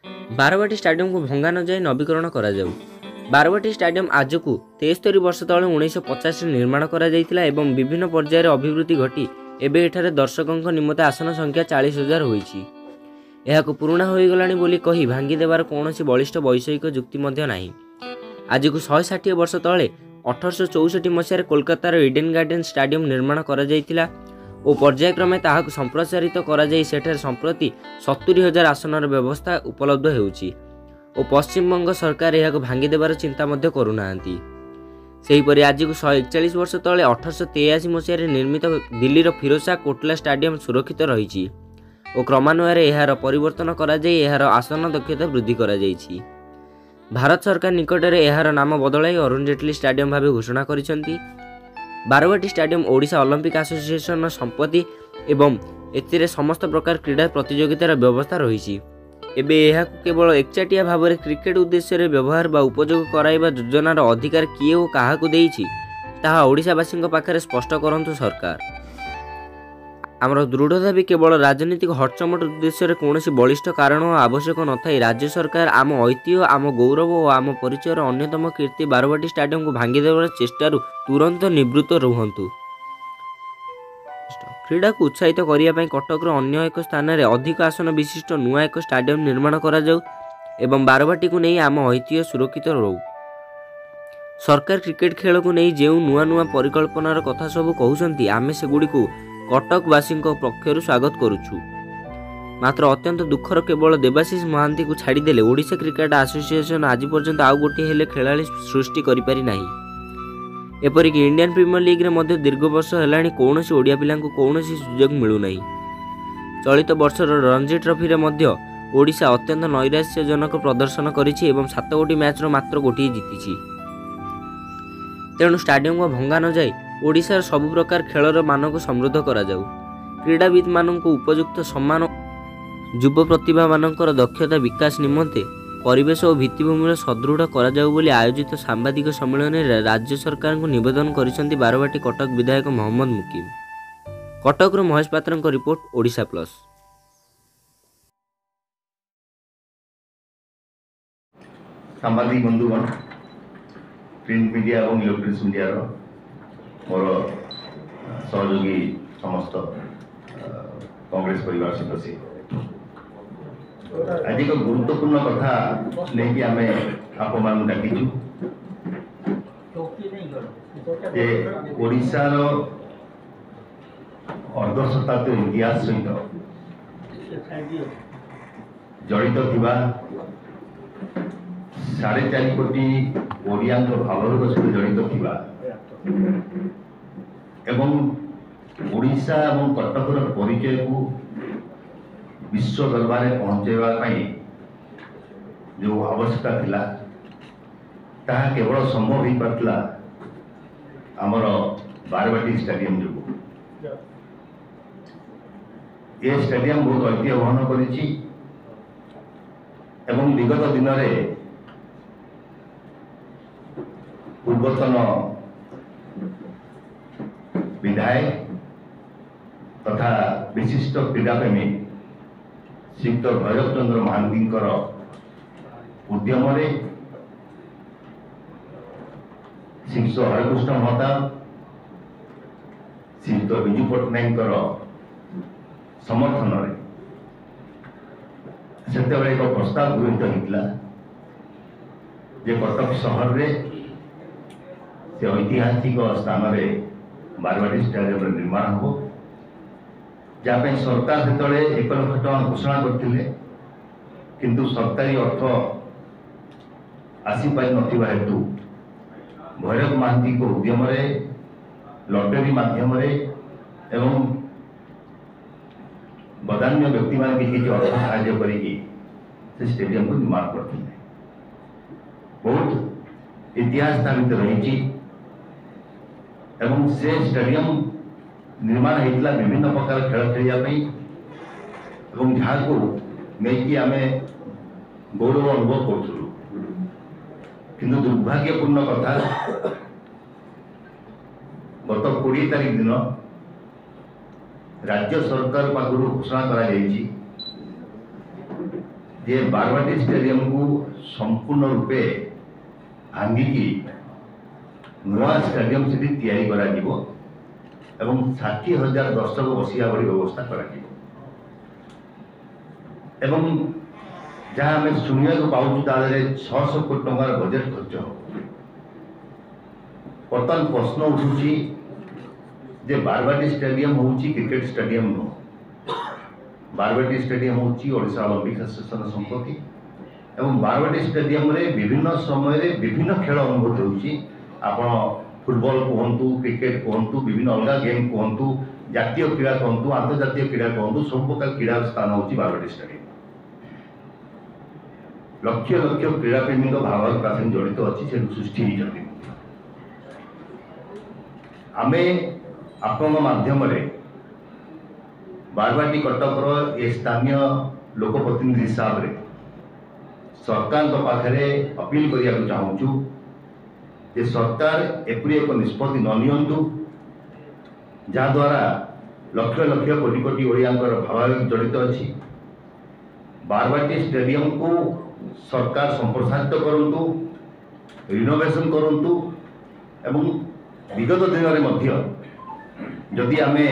Barabati stadium को भंगा न जाए नवीकरण करा जाऊ। बारवाटी स्टाडियम आज को 73 वर्ष तले 1950 निर्माण करा जायतिला एवं विभिन्न पर्यायर अभिवृद्धि घटी एबे एठारे दर्शकों निमते आसन संख्या 40,000 होईछि। एहाको पुराणा होईगलाणी बोली कही भांगी देवार कौनसी बलिष्ठ वैषयिक जुक्ति मध्य नाही। आज को 160 वर्ष तले 1864 मसीह कोलकातार इडेन गार्डन स्टाडियम निर्माण करा जायतिला और पर्यायक्रमे ताहाको संप्रसारित करा जाय सेठार संप्रति 70,000 आसनर व्यवस्था उपलब्ध हेउछि और पश्चिमबंग सरकार एहाको भांगी देवार चिंता मध्य करुनाहांती। सेहीपरि आज को 141 वर्ष तले 1883 मसीह निर्मित दिल्लीर फिरोजशाह कोटला स्टाडियम सुरक्षित रहिछि और क्रमान्वये एहार परिवर्तन करा जाय एहार आसन दक्षता वृद्धि करा जायछि। भारत सरकार निकटरे एहार नाम बदलाई अरुण जेटली स्टाडियम भाव घोषणा करिसेंती। Barabati stadium Odisha Olympic association संपत्ति एवं एथिरे समस्त प्रकार क्रीडा प्रतियोगितार व्यवस्था रही। एबे एहाकु केवल एकचाटिया भाव में क्रिकेट उद्देश्य व्यवहार बा उपयोग कराइबा योजनार अधिकार किए और काहाकु देइछि ताहा ओडिशावासी पाखरे स्पष्ट करंतु सरकार। आमर दृढ़ दाबी केवल राजनीतिक हटचमट उद्देश्य कौनसी बलिष्ठ कारण और आवश्यक नथाई राज्य सरकार आम ऐतिह्य आम गौरव और आम परिचयर अन्यतम कीर्ति बारवाटी स्टाडियम को भांगी देवार चेष्टारू तुरंत निवृत्त रुहंतु। क्रीड़ा को उत्साहित करने कटक अन्य एक स्थान में अधिक आसन विशिष्ट नुआ एक स्टाडियम निर्माण करा जाऊ एवं बारवाटी को नहीं आम ऐतिह्य सुरक्षित रहू। सरकार क्रिकेट खेल को नहीं जो नुआ नुआ परिकल्पनार कथा सब कहते आमे सेगुड़ी कटकवासी पक्षर स्वागत करुछु। मात्र अत्यंत दुखर केवल देवाशीष महांती को छाड़देले ओडिशा क्रिकेट एसोसिएशन आज पर्यंत आउ गोटे हेले खेलाड़ी सृष्टि करि पारि नाही। एपरिक इंडियन प्रीमियर लीग रे मध्य दीर्घ वर्ष हेलाणी कौनसी ओडिया पिला कौनसी सुजोग मिलू नाही। चलित वर्षर रणजी ट्रॉफी रे मध्य ओडिशा अत्यंत नैराश्यजनक प्रदर्शन करिछि एवं 7 गोटी मैच मात्र गोटी जीतिछि। तेणु स्टाडियम को भंगा न जाए ओडिशार सबु प्रकार खेलर मान को समृद्ध करा जाऊ। क्रीड़ाविद मानक उपयुक्त सम्मान युव प्रतिभा मानकर दक्षता विकास निमंते परिवेश और भित्तिभूमि सदृढ़ करा जाऊ बोली आयोजित सांबादिक सम्मेलन में राज्य सरकार को निवेदन करिसेंती बारवाटी कटक विधायक मोहम्मद मुकीम। कटक महेश पात्र रिपोर्ट ओडिशा प्लस। सांबादिक बंधुगण प्रिंट मीडिया और इलेक्ट्रोनिक्स मीडिया मोर सहयोगी समस्त कांग्रेस परिवार सदस्य आज एक गुरुत्वपूर्ण कथा नहीं आम आपण डाकिचु जे ओडिशार अर्धशताब्दी इतिहास सहित जड़ित थिबा 4.5 कोटी ओडिया भावरोग सहित जड़ित थिबा एवं ओडिशा और कटकर परिचय को विश्व दरबार में पहुंचाइबा जो आवश्यकता थिला ताहा केवल संभव हो पारला आमर बारवाटी स्टाडियम जो ये स्टाडियम बहुत ऐतिह्य वहन करिछि एवं विगत दिन में पूर्वतन विधायक तथा विशिष्ट क्रीड़ाप्रेमी श्रीयुक्त भैरव चंद्र महांती उद्यम श्रीयुक्त हरिकृष्ण महता श्रीयुक्त विजु पट्टनायक समर्थन से एक प्रस्ताव गृहीत होता जे कटक सहर में से ऐतिहासिक स्थान में बारवाटी स्टाडियम निर्माण हो जहाँ सरकार जो 1 लाख टका घोषणा करते किंतु सरकारी अर्थ आसीपार नथिबा हेतु भैरव महांती को उद्यम लटरी माध्यम एवं बदान्य व्यक्ति मान किसी अर्थ साहाय्य करी स्टेडियम को निर्माण करते बहुत इतिहास भितर रही एवं से स्टेडियम निर्माण होता विभिन्न प्रकार खेल खेलने जहाँ को लेकिन आम गौरव अनुभव करूँ किंतु दुर्भाग्यपूर्ण कथा गत 20 तारीख दिन राज्य सरकार पाखु घोषणा जे बारवाटी स्टेडियम को संपूर्ण रूपे भांगिकी नुआ स्टेडियम से तैयारी करा जीवो एवं 60,000 दर्शक बसिया भली व्यवस्था करा जीवो एवं जहाँ आम शुणा पाऊँ तादे 600 कोटी टंकार बजेट खर्च हो। बर्तमान प्रश्न उठुची जे बारवाटी स्टेडियम होउची क्रिकेट स्टेडियम नुह। बारवाटी स्टेडियम होउची ओडिशा ओलंपिक एसोसिएशन संपत्ति एवं बारवाटी स्टेडियम रे विभिन्न समय रे विभिन्न खेल अनुभूत होउची। आपण फुटबॉल कहतु, क्रिकेट कहतु, विभिन्न अलग गेम कहतु, जातीय क्रीड़ा कहतु, अंतर्जातीय क्रीड़ा कहतु, सब प्रकार क्रीड़ा स्थान होउची बारवाटी स्टेडियम। लक्ष लक्ष क्रीड़ा प्रेमी भाव प्राथमिक जड़ित अच्छी से सृष्टि होती। आमे आपण माध्यम बारवाटी कटक ए स्थानीय लोकप्रतिनिधि हिसाब से सरकार पाखे अपील करने चाहूँ जे सरकार एपरी एक निष्पत्ति न नियंतु जहाद्वारा लक्ष लक्ष कोटी कोटी ओडिया भावावेग जड़ित अच्छी। बारवाटी स्टेडियम को सरकार संप्रसारित करंतु, रिनोवेशन करंतु एवं विगत दिन में जदि आमे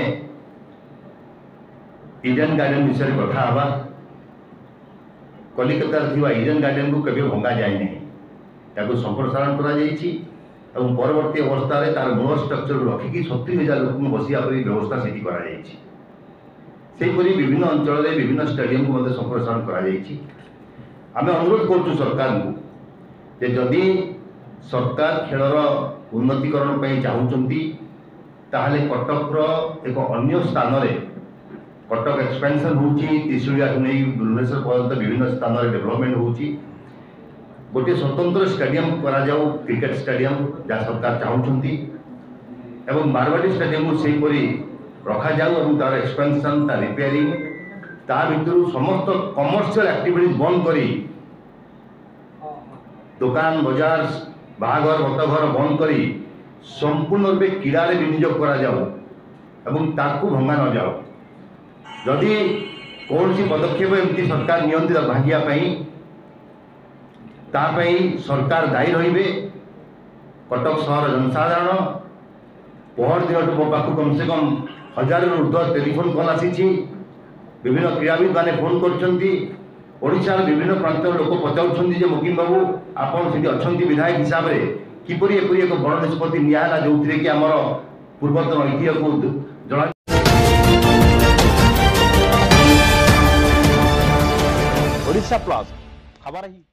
इडेन गार्डन विषय कथा हवा, कलिकता इडेन गार्डन को केबे भंगा जाए नहीं, संप्रसारण करा परवर्ती अवस्था रे तार मूल स्ट्रक्चर रखिकी 70,000 लोक बसिया व्यवस्था से सेहीपरि विभिन्न अंचल में विभिन्न स्टेडियम को संप्रसारण करा। आम अनुरोध करूँ सरकार को जे जदि सरकार खेलर उन्नतीकरण चाहूँगी ताहले कटक एक अन्य स्थान रे कटक एक्सपेंशन होउची, त्रिशूलिया नहीं भुवनेश्वर पर्यंत विभिन्न स्थान रे डेवलपमेंट होउची। गोटे स्वतंत्र स्टेडियम करा जाऊ, क्रिकेट स्टेडियम जहाँ सरकार चाहूँगी एवं बारवाटी स्टेडियम को सेहीपरि रखा जाऊ और तार एक्सपेंशन, तार रिपेयरिंग, ता भीतर समस्त कमर्शियल एक्टिविटीज बंद करी दुकान बाजार बाहाघर मतघर बंद करी संपूर्ण रूपे क्रीड़ा विनियोग करा जाऊ एवं ताकू भंगा न जाऊ। जदि कौन सी पदक्षेप एमती सरकार नियंत्रित भांगियापाई तापाई सरकार दायी रहिबे। कटक सहर जनसाधारण पहर दिन मो पाखु कम से कम 1000 रु ऊर्ध्व टेलीफोन कॉल आसी, विभिन्न क्रीड़ाविद मैंने फोन कर विभिन्न प्रांत लोक पचार मुकिम बाबू आपड़ से अच्छा विधायक हिसाब से किपरि एक बड़ निष्पत्ति नियाला जो कि आमर पूर्वतन ऐतिह्य को जना। ओडिशा प्लस खबर ही।